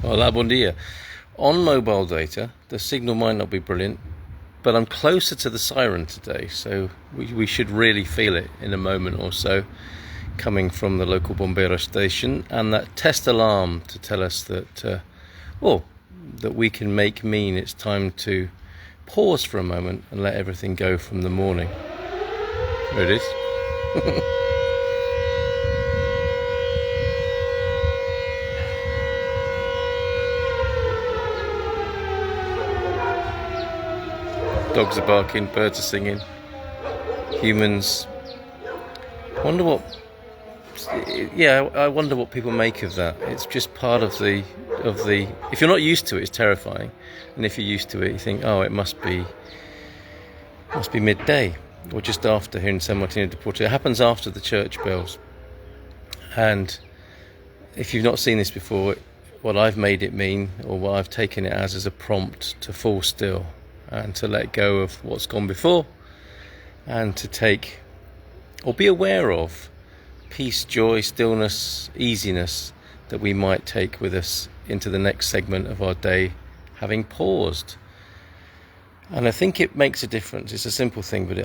Hola, buen dia. On mobile data, the signal might not be brilliant, but I'm closer to the siren today, so we should really feel it in a moment or so, coming from the local bombero station, and that test alarm to tell us that, that we can make mean it's time to pause for a moment and let everything go from the morning. There it is. Dogs are barking, birds are singing, humans. I wonder what people make of that. It's just part of the. If you're not used to it, it's terrifying, and if you're used to it, you think, oh, it must be midday, or just after here in San Martino de Porto. It happens after the church bells, and if you've not seen this before, what I've made it mean, or what I've taken it as a prompt to fall still and to let go of what's gone before, and to take or be aware of peace, joy, stillness, easiness that we might take with us into the next segment of our day, having paused. And I think it makes a difference. It's a simple thing, but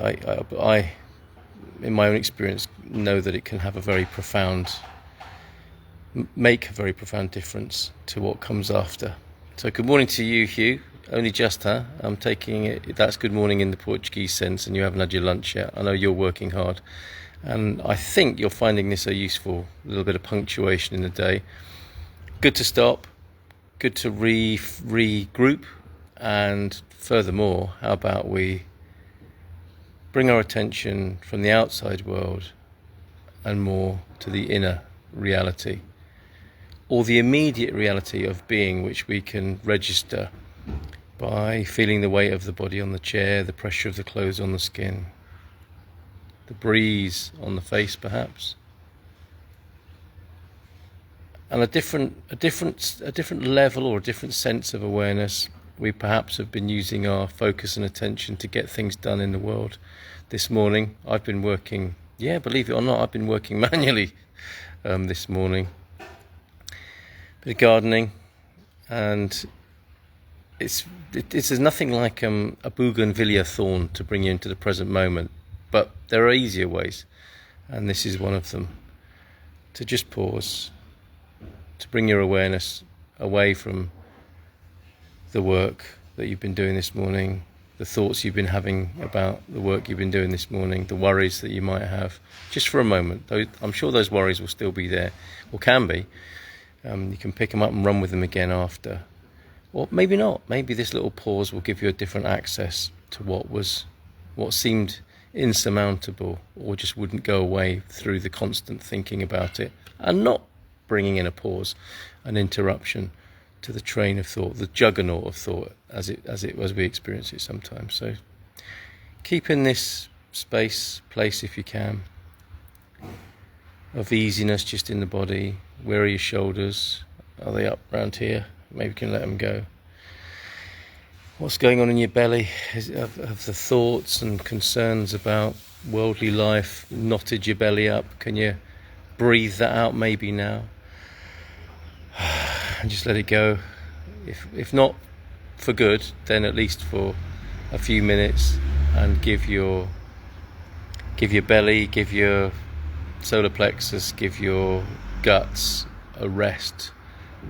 I in my own experience, know that it can have make a very profound difference to what comes after. So good morning to you, Hugh. Only just, huh? I'm taking it, that's good morning in the Portuguese sense, and you haven't had your lunch yet. I know you're working hard, and I think you're finding this a useful little bit of punctuation in the day. Good to stop, good to regroup, and furthermore, how about we bring our attention from the outside world and more to the inner reality, or the immediate reality of being, which we can register by feeling the weight of the body on the chair, the pressure of the clothes on the skin, the breeze on the face perhaps, and a different level or a different sense of awareness. We perhaps have been using our focus and attention to get things done in the world. This morning I've been working, believe it or not, I've been working manually this morning. Bit of gardening, and there's nothing like a bougainvillea thorn to bring you into the present moment, but there are easier ways, and this is one of them. To just pause, to bring your awareness away from the work that you've been doing this morning, the thoughts you've been having about the work you've been doing this morning, the worries that you might have, just for a moment. I'm sure those worries will still be there, or can be. You can pick them up and run with them again after. Or maybe not. Maybe this little pause will give you a different access to what seemed insurmountable, or just wouldn't go away through the constant thinking about it, and not bringing in a pause, an interruption to the train of thought, the juggernaut of thought as we experience it sometimes. So keep in this place if you can, of easiness just in the body. Where are your shoulders? Are they up around here? Maybe you can let them go. What's going on in your belly? Have the thoughts and concerns about worldly life knotted your belly up? Can you breathe that out maybe now? And just let it go. If not for good, then at least for a few minutes, and give your belly, give your solar plexus, give your guts a rest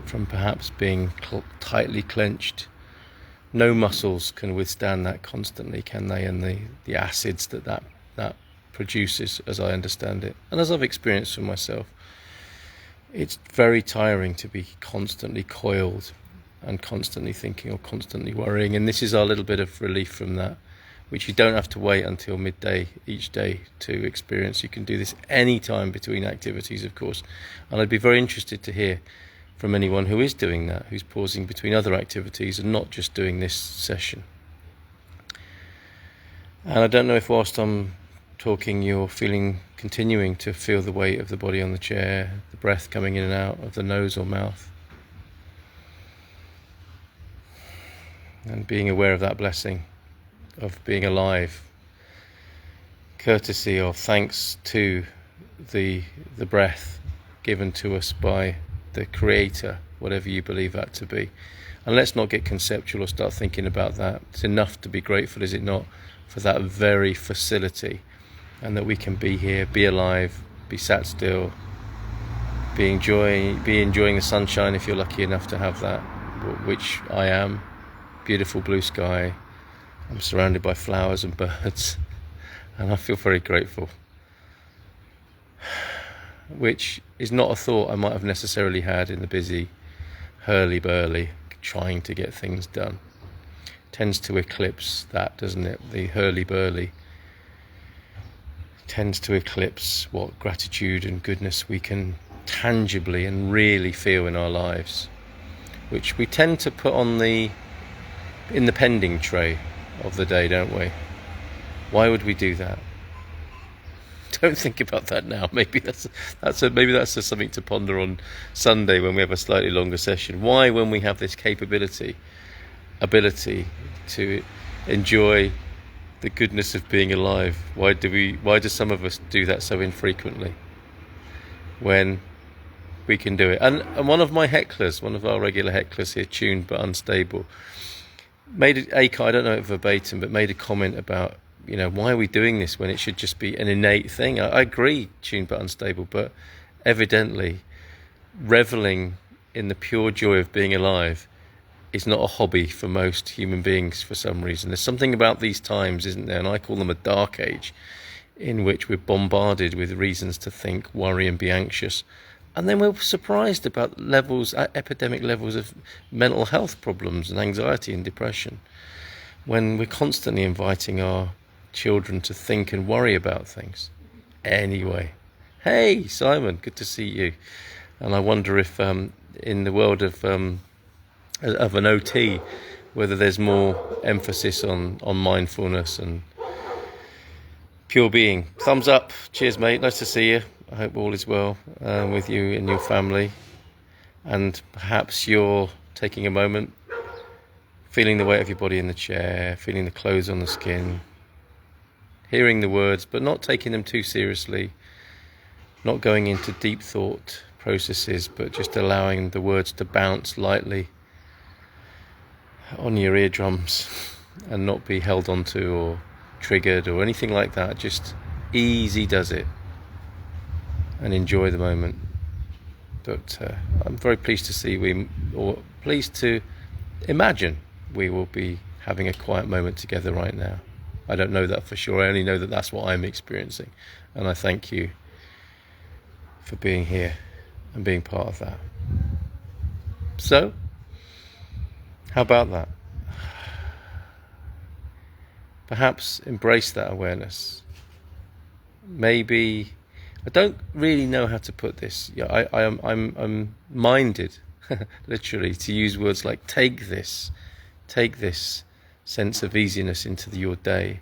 from perhaps being tightly clenched. No muscles can withstand that constantly, can they? And the acids that produces, as I understand it, and as I've experienced for myself, it's very tiring to be constantly coiled and constantly thinking or constantly worrying. And this is our little bit of relief from that, which you don't have to wait until midday each day to experience. You can do this any time between activities, of course. And I'd be very interested to hear from anyone who is doing that, who's pausing between other activities and not just doing this session. And I don't know if whilst I'm talking you're continuing to feel the weight of the body on the chair, the breath coming in and out of the nose or mouth, and being aware of that blessing of being alive, courtesy of thanks to the breath given to us by the creator, whatever you believe that to be. And let's not get conceptual or start thinking about that. It's enough to be grateful, is it not, for that very facility, and that we can be here, be alive, be sat still, be enjoying the sunshine if you're lucky enough to have that, which I am. Beautiful blue sky. I'm surrounded by flowers and birds, and I feel very grateful, which is not a thought I might have necessarily had in the busy hurly-burly trying to get things done. Tends to eclipse that, doesn't it? The hurly-burly tends to eclipse what gratitude and goodness we can tangibly and really feel in our lives, which we tend to put in the pending tray of the day, don't we? Why would we do that? Don't think about that now. Maybe that's just something to ponder on Sunday when we have a slightly longer session. Why, when we have this ability to enjoy the goodness of being alive, why do some of us do that so infrequently when we can do it? And one of our regular hecklers here, tuned but unstable, made I don't know it verbatim, but made a comment about, why are we doing this when it should just be an innate thing? I agree, tuned but unstable, but evidently reveling in the pure joy of being alive is not a hobby for most human beings for some reason. There's something about these times, isn't there? And I call them a dark age, in which we're bombarded with reasons to think, worry and be anxious. And then we're surprised about epidemic levels of mental health problems and anxiety and depression, when we're constantly inviting our children to think and worry about things. Anyway, hey Simon, good to see you. And I wonder if in the world of an OT, whether there's more emphasis on mindfulness and pure being. Thumbs up. Cheers, mate. Nice to see you. I hope all is well with you and your family. And perhaps you're taking a moment, feeling the weight of your body in the chair, feeling the clothes on the skin, hearing the words, but not taking them too seriously, not going into deep thought processes, but just allowing the words to bounce lightly on your eardrums and not be held onto or triggered or anything like that. Just easy does it, and enjoy the moment. But I'm very pleased to imagine we will be having a quiet moment together right now. I don't know that for sure. I only know that that's what I'm experiencing, and I thank you for being here and being part of that. So, how about that? Perhaps embrace that awareness. Maybe, I don't really know how to put this. I'm minded, literally, to use words like take this sense of easiness into your day.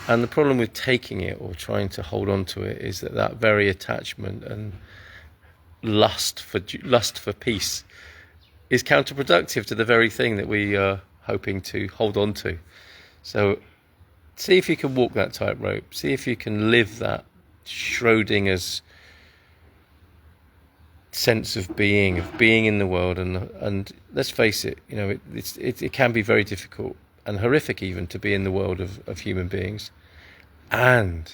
And the problem with taking it or trying to hold on to it is that very attachment and lust for peace is counterproductive to the very thing that we are hoping to hold on to. So see if you can walk that tightrope. See if you can live that Schrodinger's sense of being in the world. And let's face it, it can be very difficult and horrific even to be in the world of human beings. And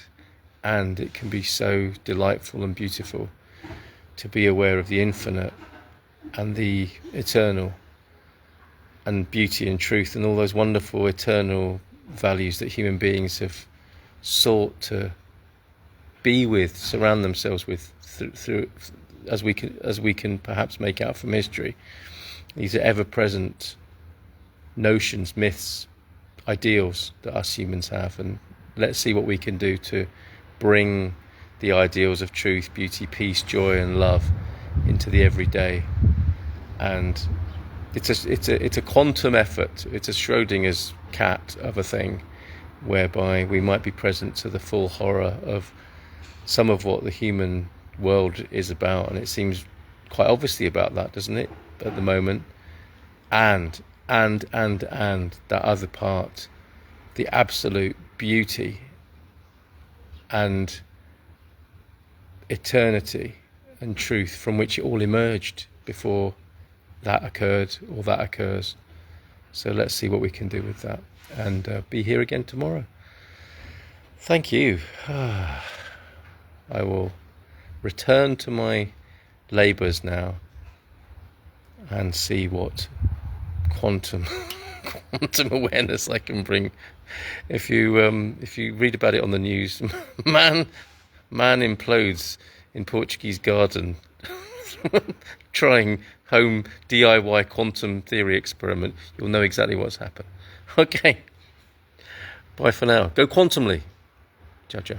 it can be so delightful and beautiful to be aware of the infinite and the eternal and beauty and truth and all those wonderful eternal values that human beings have sought to be with, surround themselves with through as we can perhaps make out from history. These are ever-present notions, myths, ideals that us humans have, and let's see what we can do to bring the ideals of truth, beauty, peace, joy and love into the everyday. And it's a quantum effort. It's a Schrodinger's cat of a thing, whereby we might be present to the full horror of some of what the human world is about, and it seems quite obviously about that, doesn't it, at the moment? And that other part, the absolute beauty and eternity and truth from which it all emerged before that occurred or that occurs. So let's see what we can do with that, and be here again tomorrow. Thank you. I will return to my labours now and see what quantum awareness I can bring. If you read about it on the news, man implodes in Portuguese garden trying home DIY quantum theory experiment, you'll know exactly what's happened. Okay, bye for now. Go quantumly. Ciao, ciao.